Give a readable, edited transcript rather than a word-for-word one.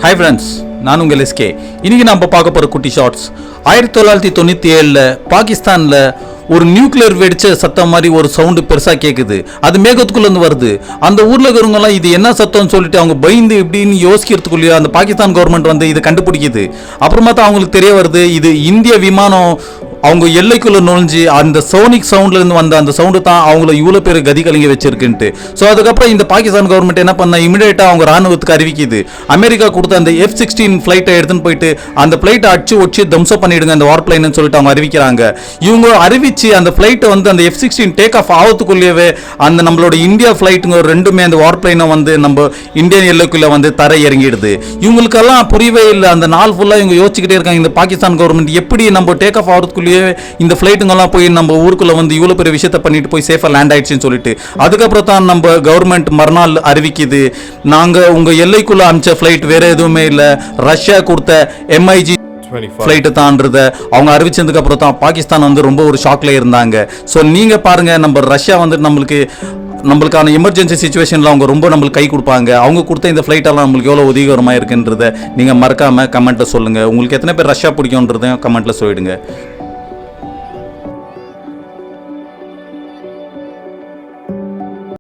Hi friends, நான் உங்கள் SK. இன்றைக்கி நம்ம பார்க்க போகிற குட்டி ஷார்ட்ஸ். 1997 பாகிஸ்தானில் ஒரு நியூக்ளியர் வெடிச்ச சத்தம் மாதிரி ஒரு சவுண்டு பெருசாக கேட்குது. அது மேகத்துக்குள்ளேருந்து வருது. அந்த ஊரில் இருக்கிறவங்கலாம் இது என்ன சத்தம்னு சொல்லிட்டு அவங்க பயந்து இப்படின்னு யோசிக்கிறதுக்குள்ளேயே அந்த பாகிஸ்தான் கவர்மெண்ட் வந்து இதை கண்டுபிடிக்குது. அப்புறமா தான் அவங்களுக்கு தெரிய வருது, இது இந்திய விமானம் அவங்க எல்லைக்குள்ளே நுழைஞ்சு அந்த சோனிக் சவுண்ட்லேருந்து வந்த அந்த சவுண்டு தான் அவங்கள இவ்வளோ பேர் கதி கலங்கி வச்சிருக்குன்ட்டு. ஸோ அதுக்கப்புறம் இந்த பாகிஸ்தான் கவர்மெண்ட் என்ன பண்ண, இமிடியேட்டாக அவங்க ராணுவத்துக்கு அறிவிக்குது. அமெரிக்கா கொடுத்த அந்த F-16 ஃப்ளைட்டை எடுத்துன்னு போயிட்டு அந்த ஃப்ளைட்டை அடிச்சு வச்சு தம்சப் பண்ணிடுங்க அந்த வார் பிளைன்னு சொல்லிட்டு அவங்க அறிவிக்கிறாங்க. இவங்க அறிவிச்சு அந்த ஃப்ளைட்டை வந்து அந்த F-16 டேக் ஆஃப் ஆகிறதுக்குள்ளேயே அந்த நம்மளோட இந்தியா ஃப்ளைட்டுங்க ரெண்டுமே அந்த வார் பிளைனை வந்து நம்ம இந்தியன் எல்லைக்குள்ளே வந்து தரை இறங்கிடுது. இவங்களுக்கெல்லாம் புரியவே இல்லை. அந்த நாள் ஃபுல்லாக இவங்க யோசிச்சுக்கிட்டே இருக்காங்க, இந்த பாகிஸ்தான் கவர்மெண்ட் எப்படி நம்ம டேக் ஆஃப் ஆகிறதுக்குள்ளேயே இந்த ஃப்ளைட்டுங்கெல்லாம் போய் நம்ம ஊருக்குள்ள வந்து இவ்வளோ பெரிய விஷயத்தை பண்ணிட்டு போய் சேஃபாக லேண்ட் ஆயிடுச்சுன்னு சொல்லிட்டு அதுக்கப்புறம் தான் நம்ம கவர்மெண்ட் மறுநாள் அறிவிக்குது, நாங்கள் உங்கள் எல்லைக்குள்ள அனுப்பிச்ச ஃப்ளைட் வேற எதுவுமே இல்லை, ரஷ்யா கொடுத்த MiG ஃப்ளைட்டு தான்றத அவங்க அறிவிச்சதுக்கு அப்புறம் தான் பாகிஸ்தான் வந்து ரொம்ப ஒரு ஷாக்ல இருந்தாங்க. ஸோ நீங்க பாருங்க, நம்ம ரஷ்யா வந்து நம்மளுக்கான எமர்ஜென்சி சுச்சுவேஷனில் அவங்க ரொம்ப நம்மளுக்கு கை கொடுப்பாங்க. அவங்க கொடுத்த இந்த ஃப்ளைட்டெல்லாம் நம்மளுக்கு எவ்வளோ உதவிகரமாக இருக்குன்றதை நீங்கள் மறக்காமல் கமெண்ட்டில் சொல்லுங்கள். உங்களுக்கு எத்தனை பேர் ரஷ்யா பிடிக்கும்ன்றதையும் கமெண்ட்டில் சொல்லிடுங்க.